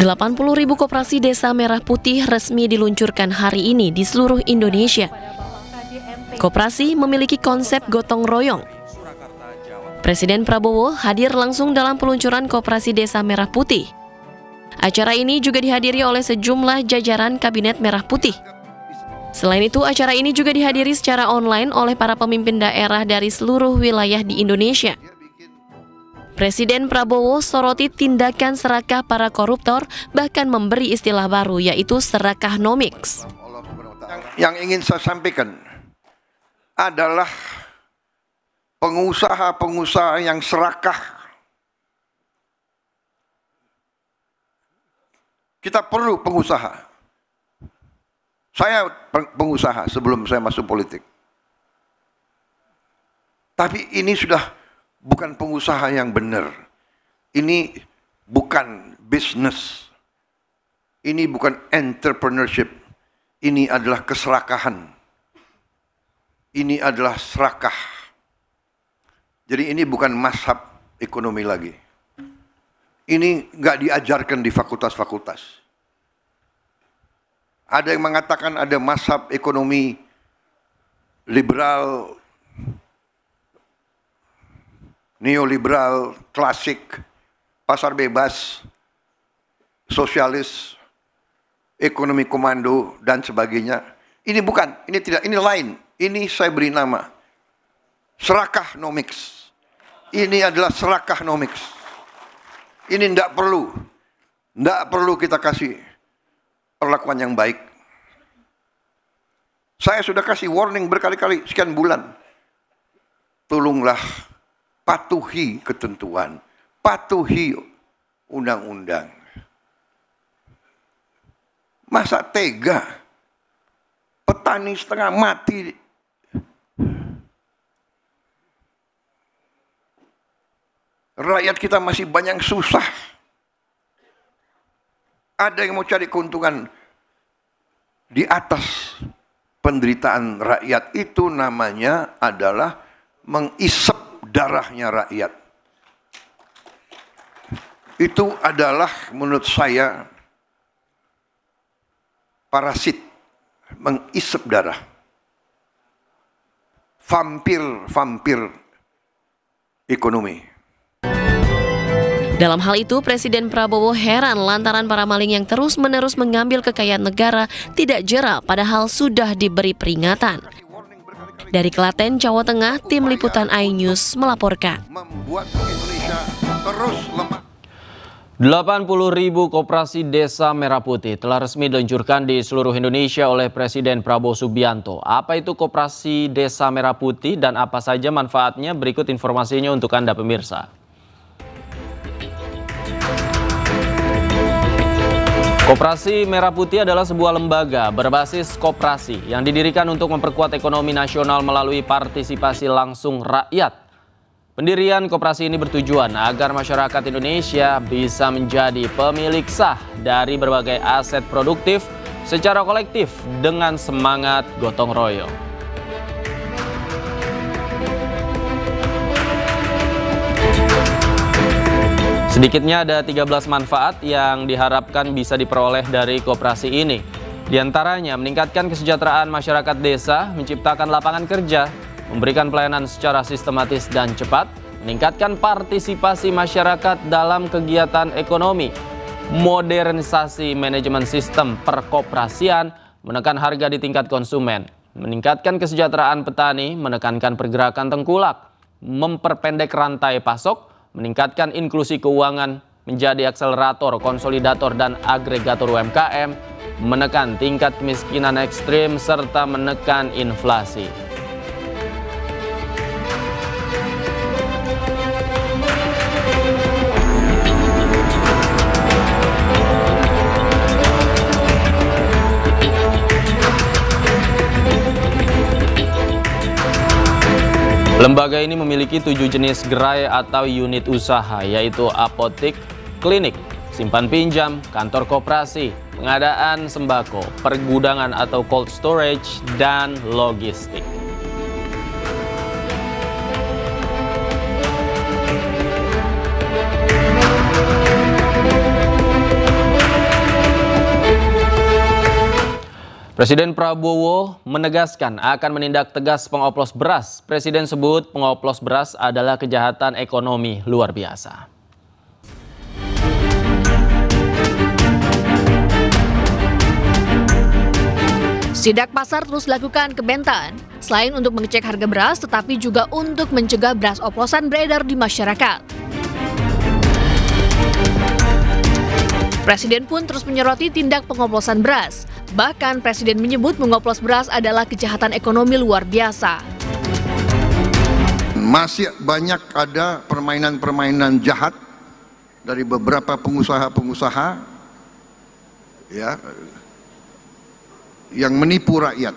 80.000 koperasi Desa Merah Putih resmi diluncurkan hari ini di seluruh Indonesia. Koperasi memiliki konsep gotong royong. Presiden Prabowo hadir langsung dalam peluncuran Koperasi Desa Merah Putih. Acara ini juga dihadiri oleh sejumlah jajaran Kabinet Merah Putih. Selain itu, acara ini juga dihadiri secara online oleh para pemimpin daerah dari seluruh wilayah di Indonesia. Presiden Prabowo soroti tindakan serakah para koruptor, bahkan memberi istilah baru, yaitu serakahnomics. Yang ingin saya sampaikan adalah pengusaha-pengusaha yang serakah. Kita perlu pengusaha. Saya pengusaha sebelum saya masuk politik. Tapi ini sudah bukan pengusaha yang benar. Ini bukan bisnis. Ini bukan entrepreneurship. Ini adalah keserakahan. Ini adalah serakah. Jadi ini bukan mazhab ekonomi lagi. Ini nggak diajarkan di fakultas-fakultas. Ada yang mengatakan ada mazhab ekonomi liberal, neoliberal, klasik, pasar bebas, sosialis, ekonomi komando, dan sebagainya. Ini bukan, ini tidak, ini lain. Ini saya beri nama serakahnomics. Ini adalah serakahnomics. Ini tidak perlu kita kasih perlakuan yang baik. Saya sudah kasih warning berkali-kali, sekian bulan. Tolonglah patuhi ketentuan, patuhi undang-undang. Masa tega petani setengah mati? Rakyat kita masih banyak susah. Ada yang mau cari keuntungan di atas penderitaan rakyat. Itu namanya adalah mengisep darahnya rakyat. Itu adalah menurut saya parasit, mengisep darah. Vampir ekonomi. Dalam hal itu, Presiden Prabowo heran lantaran para maling yang terus-menerus mengambil kekayaan negara tidak jera padahal sudah diberi peringatan. Dari Klaten, Jawa Tengah, Tim Liputan iNews melaporkan. 80.000 koperasi Desa Merah Putih telah resmi diluncurkan di seluruh Indonesia oleh Presiden Prabowo Subianto. Apa itu Koperasi Desa Merah Putih dan apa saja manfaatnya? Berikut informasinya untuk Anda pemirsa. Koperasi Merah Putih adalah sebuah lembaga berbasis koperasi yang didirikan untuk memperkuat ekonomi nasional melalui partisipasi langsung rakyat. Pendirian koperasi ini bertujuan agar masyarakat Indonesia bisa menjadi pemilik sah dari berbagai aset produktif secara kolektif dengan semangat gotong royong. Sedikitnya ada 13 manfaat yang diharapkan bisa diperoleh dari koperasi ini. Di antaranya meningkatkan kesejahteraan masyarakat desa, menciptakan lapangan kerja, memberikan pelayanan secara sistematis dan cepat, meningkatkan partisipasi masyarakat dalam kegiatan ekonomi, modernisasi manajemen sistem perkoperasian, menekan harga di tingkat konsumen, meningkatkan kesejahteraan petani, menekankan pergerakan tengkulak, memperpendek rantai pasok, meningkatkan inklusi keuangan, menjadi akselerator, konsolidator, dan agregator UMKM, menekan tingkat kemiskinan ekstrim, serta menekan inflasi. Lembaga ini memiliki 7 jenis gerai atau unit usaha, yaitu apotik, klinik, simpan pinjam, kantor koperasi, pengadaan sembako, pergudangan atau cold storage, dan logistik. Presiden Prabowo menegaskan akan menindak tegas pengoplos beras. Presiden sebut pengoplos beras adalah kejahatan ekonomi luar biasa. Sidak pasar terus dilakukan ke Bentan, selain untuk mengecek harga beras, tetapi juga untuk mencegah beras oplosan beredar di masyarakat. Presiden pun terus menyoroti tindak pengoplosan beras. Bahkan Presiden menyebut mengoplos beras adalah kejahatan ekonomi luar biasa. Masih banyak ada permainan-permainan jahat dari beberapa pengusaha-pengusaha ya, yang menipu rakyat.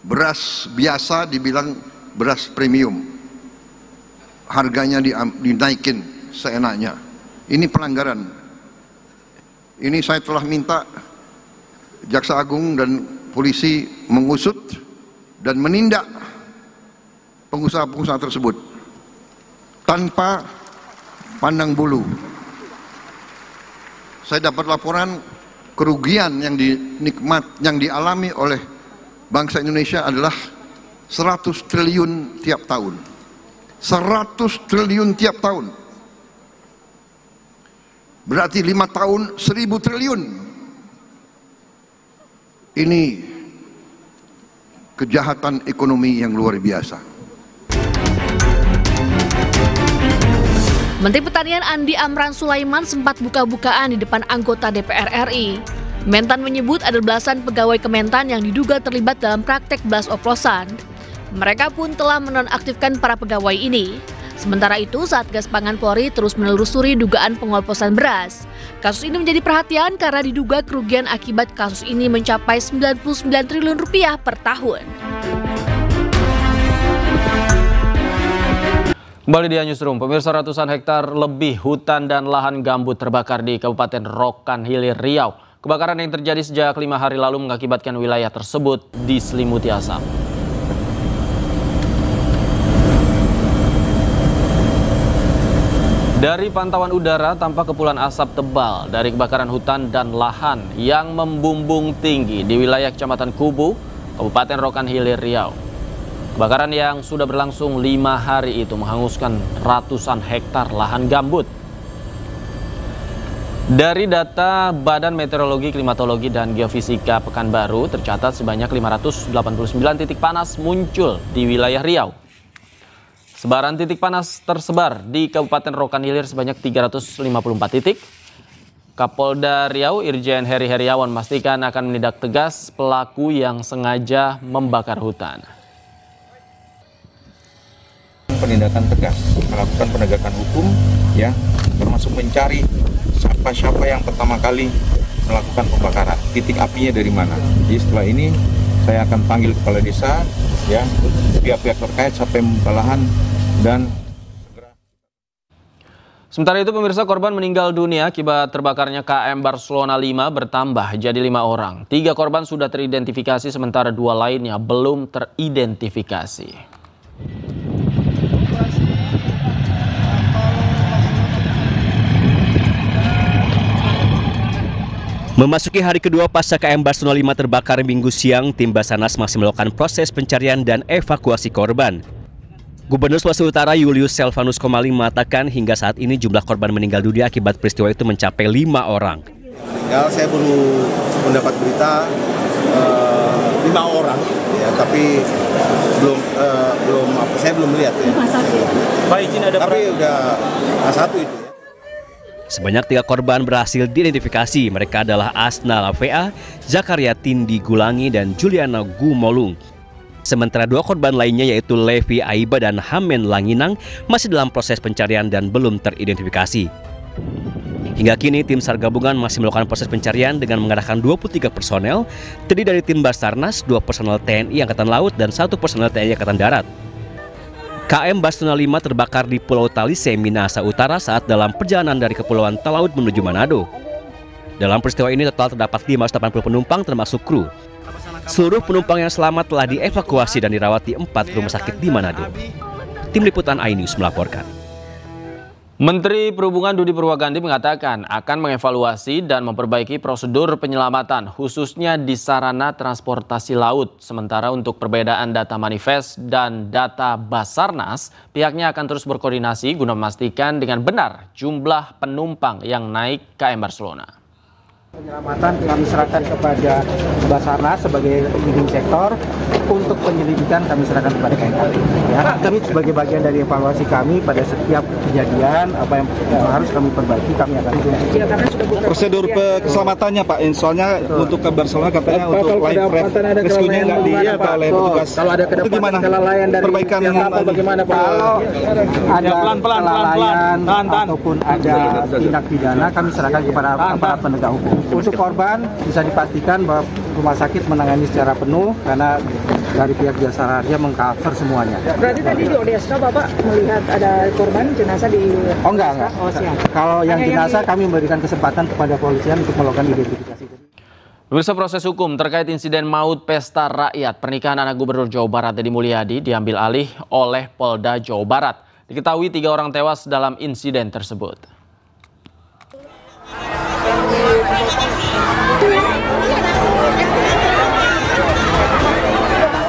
Beras biasa dibilang beras premium, harganya dinaikin seenaknya. Ini pelanggaran. Ini saya telah minta Jaksa Agung dan polisi mengusut dan menindak pengusaha-pengusaha tersebut tanpa pandang bulu. Saya dapat laporan kerugian yang dialami oleh bangsa Indonesia adalah 100 triliun tiap tahun. 100 triliun tiap tahun. Berarti 5 tahun 1000 triliun. Ini kejahatan ekonomi yang luar biasa. Menteri Pertanian Andi Amran Sulaiman sempat buka-bukaan di depan anggota DPR RI. Mentan menyebut ada belasan pegawai Kementan yang diduga terlibat dalam praktek beras oplosan. Mereka pun telah menonaktifkan para pegawai ini. Sementara itu, Satgas Pangan Polri terus menelusuri dugaan pengoplosan beras. Kasus ini menjadi perhatian karena diduga kerugian akibat kasus ini mencapai 99 triliun rupiah per tahun. Kembali di Newsroom, pemirsa, ratusan hektar lebih hutan dan lahan gambut terbakar di Kabupaten Rokan Hilir, Riau. Kebakaran yang terjadi sejak 5 hari lalu mengakibatkan wilayah tersebut diselimuti asap. Dari pantauan udara, tampak kepulan asap tebal dari kebakaran hutan dan lahan yang membumbung tinggi di wilayah Kecamatan Kubu, Kabupaten Rokan Hilir, Riau. Kebakaran yang sudah berlangsung 5 hari itu menghanguskan ratusan hektar lahan gambut. Dari data Badan Meteorologi, Klimatologi, dan Geofisika Pekanbaru, tercatat sebanyak 589 titik panas muncul di wilayah Riau. Sebaran titik panas tersebar di Kabupaten Rokan Hilir sebanyak 354 titik. Kapolda Riau Irjen Heri Heriawan memastikan akan menindak tegas pelaku yang sengaja membakar hutan. Penindakan tegas, melakukan penegakan hukum, ya, termasuk mencari siapa yang pertama kali melakukan pembakaran, titik apinya dari mana. Jadi setelah ini saya akan panggil kepala desa, ya, pihak-pihak terkait sampai lahan dan sementara itu, pemirsa, korban meninggal dunia akibat terbakarnya KM Barcelona 5 bertambah jadi 5 orang. 3 korban sudah teridentifikasi, sementara 2 lainnya belum teridentifikasi. Memasuki hari kedua pasca KM Barcelona 5 terbakar Minggu siang, tim Basarnas masih melakukan proses pencarian dan evakuasi korban. Gubernur Sulawesi Utara Julius Selvanus Komaling mengatakan hingga saat ini jumlah korban meninggal dunia akibat peristiwa itu mencapai 5 orang. Ya, saya baru mendapat berita 5 orang, ya, tapi saya belum melihat. Ya. Pak, izin ada tapi udah satu itu. Sebanyak 3 korban berhasil diidentifikasi. Mereka adalah Asna Lavea, Zakaria Tindi Gulangi, dan Juliana Gumolung. Sementara 2 korban lainnya yaitu Levi Aiba dan Hamen Langinang masih dalam proses pencarian dan belum teridentifikasi. Hingga kini tim SAR gabungan masih melakukan proses pencarian dengan mengerahkan 23 personel, terdiri dari tim Basarnas, 2 personel TNI Angkatan Laut, dan 1 personel TNI Angkatan Darat. KM Barcelona 5 terbakar di Pulau Talise, Minahasa Utara saat dalam perjalanan dari Kepulauan Talaud menuju Manado. Dalam peristiwa ini total terdapat 580 penumpang termasuk kru. Seluruh penumpang yang selamat telah dievakuasi dan dirawat di 4 rumah sakit di Manado. Tim Liputan iNews melaporkan. Menteri Perhubungan Budi Purwagandi mengatakan akan mengevaluasi dan memperbaiki prosedur penyelamatan khususnya di sarana transportasi laut. Sementara untuk perbedaan data manifest dan data Basarnas, pihaknya akan terus berkoordinasi guna memastikan dengan benar jumlah penumpang yang naik KM Barcelona. Penyelamatan kami serahkan kepada Basarnas sebagai leading sektor, untuk penyelidikan kami serahkan kepada KNKT. Ya, kami sebagai bagian dari evaluasi kami pada setiap kejadian apa yang harus kami perbaiki kami akan prosedur keselamatannya Pak, soalnya untuk ke Barcelona katanya untuk live rescue-nya nggak diapa oleh petugas. Kalau ada itu gimana kelalaian dari perbaikan bagaimana Pak? Kalau ada kelalaian ataupun ada tindak pidana kami serahkan kepada aparat penegak hukum. Untuk korban bisa dipastikan bahwa rumah sakit menangani secara penuh karena dari pihak Jasa Raharja mengcover semuanya. Berarti tadi di ODSK Bapak melihat ada korban jenazah di... Oh enggak. Oh, siap. Kalau yang jenazah kami memberikan kesempatan kepada polisian untuk melakukan identifikasi. Pemirsa, proses hukum terkait insiden maut pesta rakyat pernikahan anak Gubernur Jawa Barat Deddy Mulyadi diambil alih oleh Polda Jawa Barat. Diketahui 3 orang tewas dalam insiden tersebut.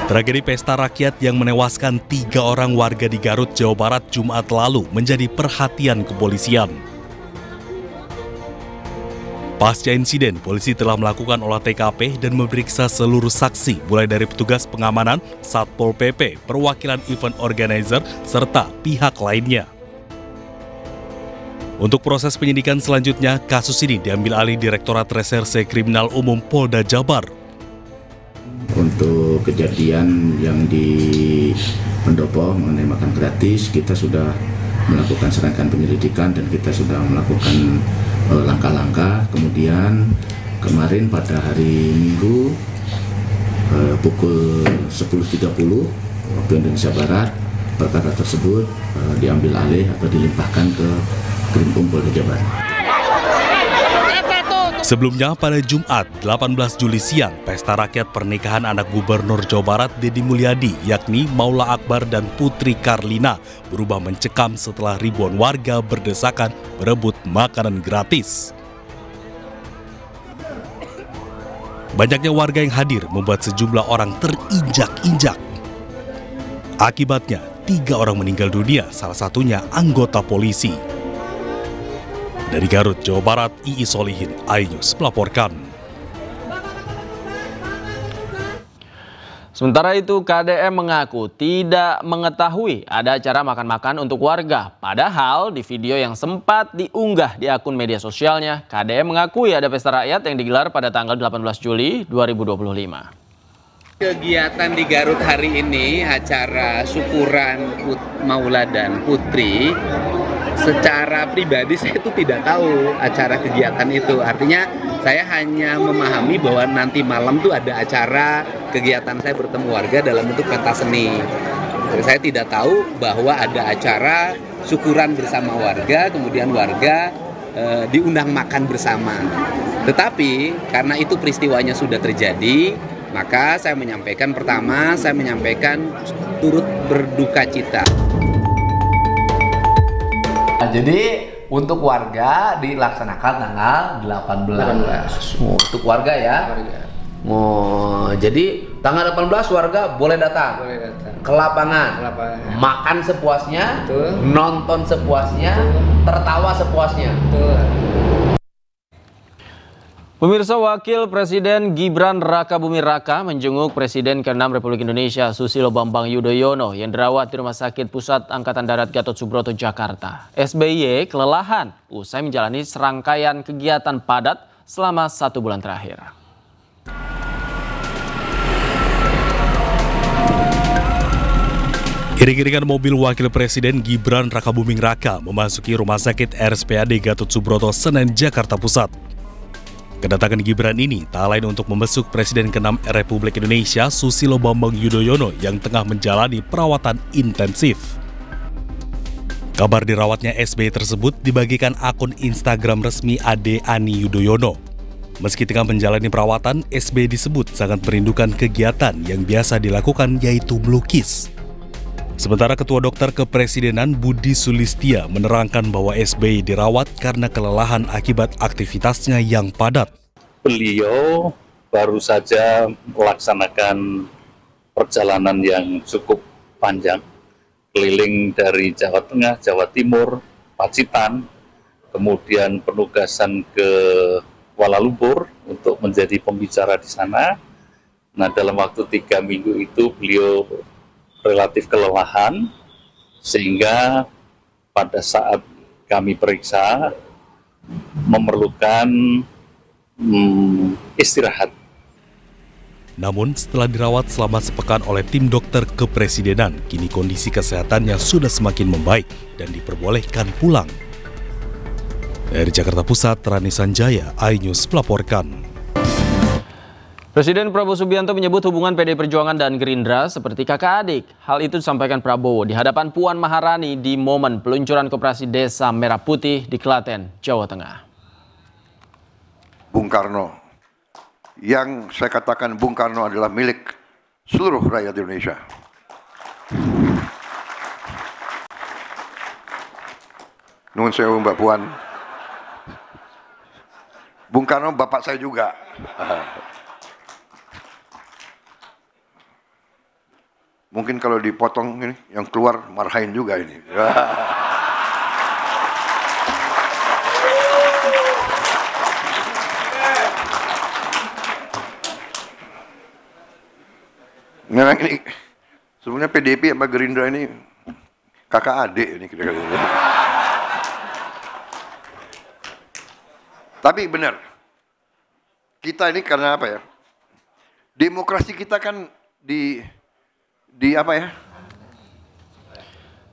Tragedi pesta rakyat yang menewaskan 3 orang warga di Garut, Jawa Barat Jumat lalu menjadi perhatian kepolisian. Pasca insiden, polisi telah melakukan olah TKP dan memeriksa seluruh saksi, mulai dari petugas pengamanan, Satpol PP, perwakilan event organizer, serta pihak lainnya. Untuk proses penyidikan selanjutnya, kasus ini diambil alih Direktorat Reserse Kriminal Umum Polda Jabar. Untuk kejadian yang di Pendopo mengenai makan gratis, kita sudah melakukan serangkaian penyelidikan dan kita sudah melakukan langkah-langkah. Kemudian kemarin pada hari Minggu pukul 10.30 waktu Indonesia Barat, perkara tersebut diambil alih atau dilimpahkan ke Krimpung Polda Jabar. Sebelumnya pada Jumat 18 Juli siang, pesta rakyat pernikahan anak Gubernur Jawa Barat Deddy Mulyadi yakni Maula Akbar dan Putri Karlina berubah mencekam setelah ribuan warga berdesakan berebut makanan gratis. Banyaknya warga yang hadir membuat sejumlah orang terinjak-injak. Akibatnya 3 orang meninggal dunia, salah satunya anggota polisi. Dari Garut, Jawa Barat, Iis Solihin, iNews melaporkan. Sementara itu, KDM mengaku tidak mengetahui ada acara makan-makan untuk warga. Padahal di video yang sempat diunggah di akun media sosialnya, KDM mengakui ada pesta rakyat yang digelar pada tanggal 18 Juli 2025. Kegiatan di Garut hari ini, acara syukuran Maula dan Putri, secara pribadi saya itu tidak tahu acara kegiatan itu. Artinya saya hanya memahami bahwa nanti malam tuh ada acara kegiatan saya bertemu warga dalam bentuk pentas seni. Saya tidak tahu bahwa ada acara syukuran bersama warga, kemudian warga diundang makan bersama. Tetapi karena itu peristiwanya sudah terjadi, maka saya menyampaikan, pertama saya menyampaikan turut berduka cita. Jadi untuk warga dilaksanakan tanggal 18. Untuk warga ya. Oh, jadi tanggal 18 warga boleh datang. Ke lapangan. Makan sepuasnya, nonton sepuasnya, tertawa sepuasnya. Pemirsa, Wakil Presiden Gibran Rakabuming Raka menjenguk Presiden ke-6 Republik Indonesia Susilo Bambang Yudhoyono yang dirawat di Rumah Sakit Pusat Angkatan Darat Gatot Subroto, Jakarta. SBY kelelahan usai menjalani serangkaian kegiatan padat selama 1 bulan terakhir. Iring-iringan mobil Wakil Presiden Gibran Rakabuming Raka memasuki Rumah Sakit RSPAD Gatot Subroto, Senen, Jakarta Pusat. Kedatangan Gibran ini tak lain untuk membesuk Presiden ke-6 Republik Indonesia Susilo Bambang Yudhoyono yang tengah menjalani perawatan intensif. Kabar dirawatnya SBY tersebut dibagikan akun Instagram resmi Ade Ani Yudhoyono. Meski tengah menjalani perawatan, SBY disebut sangat merindukan kegiatan yang biasa dilakukan, yaitu melukis. Sementara Ketua Dokter Kepresidenan Budi Sulistia menerangkan bahwa SBY dirawat karena kelelahan akibat aktivitasnya yang padat. Beliau baru saja melaksanakan perjalanan yang cukup panjang, keliling dari Jawa Tengah, Jawa Timur, Pacitan, kemudian penugasan ke Kuala Lumpur untuk menjadi pembicara di sana. Nah, dalam waktu 3 minggu itu beliau relatif kelelahan, sehingga pada saat kami periksa memerlukan istirahat. Namun setelah dirawat selama sepekan oleh tim dokter kepresidenan, kini kondisi kesehatannya sudah semakin membaik dan diperbolehkan pulang. Dari Jakarta Pusat, Rani Sanjaya, iNews melaporkan. Presiden Prabowo Subianto menyebut hubungan PDI Perjuangan dan Gerindra seperti kakak adik. Hal itu disampaikan Prabowo di hadapan Puan Maharani di momen peluncuran Koperasi Desa Merah Putih di Klaten, Jawa Tengah. Bung Karno, yang saya katakan Bung Karno adalah milik seluruh rakyat Indonesia. Nuhun sewu Mbak Puan. Bung Karno bapak saya juga. Mungkin kalau dipotong ini, yang keluar marahin juga ini. Memang ini sebenarnya PDIP sama Gerindra ini kakak adik ini kira-kira. Tapi benar, kita ini karena apa ya? Demokrasi kita kan di apa ya?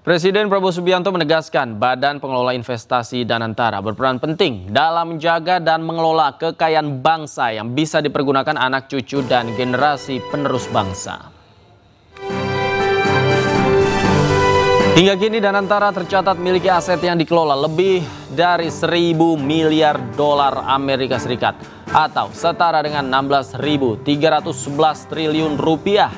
Presiden Prabowo Subianto menegaskan Badan Pengelola Investasi Danantara berperan penting dalam menjaga dan mengelola kekayaan bangsa yang bisa dipergunakan anak cucu dan generasi penerus bangsa. Hingga kini Danantara tercatat memiliki aset yang dikelola lebih dari 1.000 miliar dolar Amerika Serikat atau setara dengan 16.311 triliun rupiah.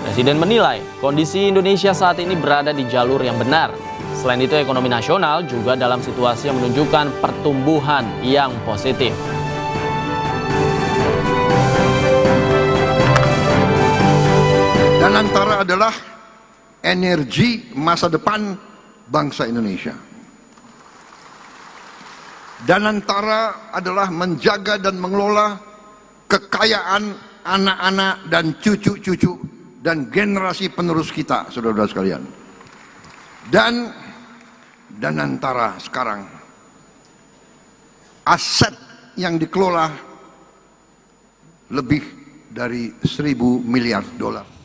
Presiden menilai kondisi Indonesia saat ini berada di jalur yang benar. Selain itu, ekonomi nasional juga dalam situasi yang menunjukkan pertumbuhan yang positif. Danantara adalah energi masa depan bangsa Indonesia. Danantara adalah menjaga dan mengelola kekayaan anak-anak dan cucu-cucu dan generasi penerus kita, saudara-saudara sekalian. Dan Danantara sekarang aset yang dikelola lebih dari 1.000 miliar dolar.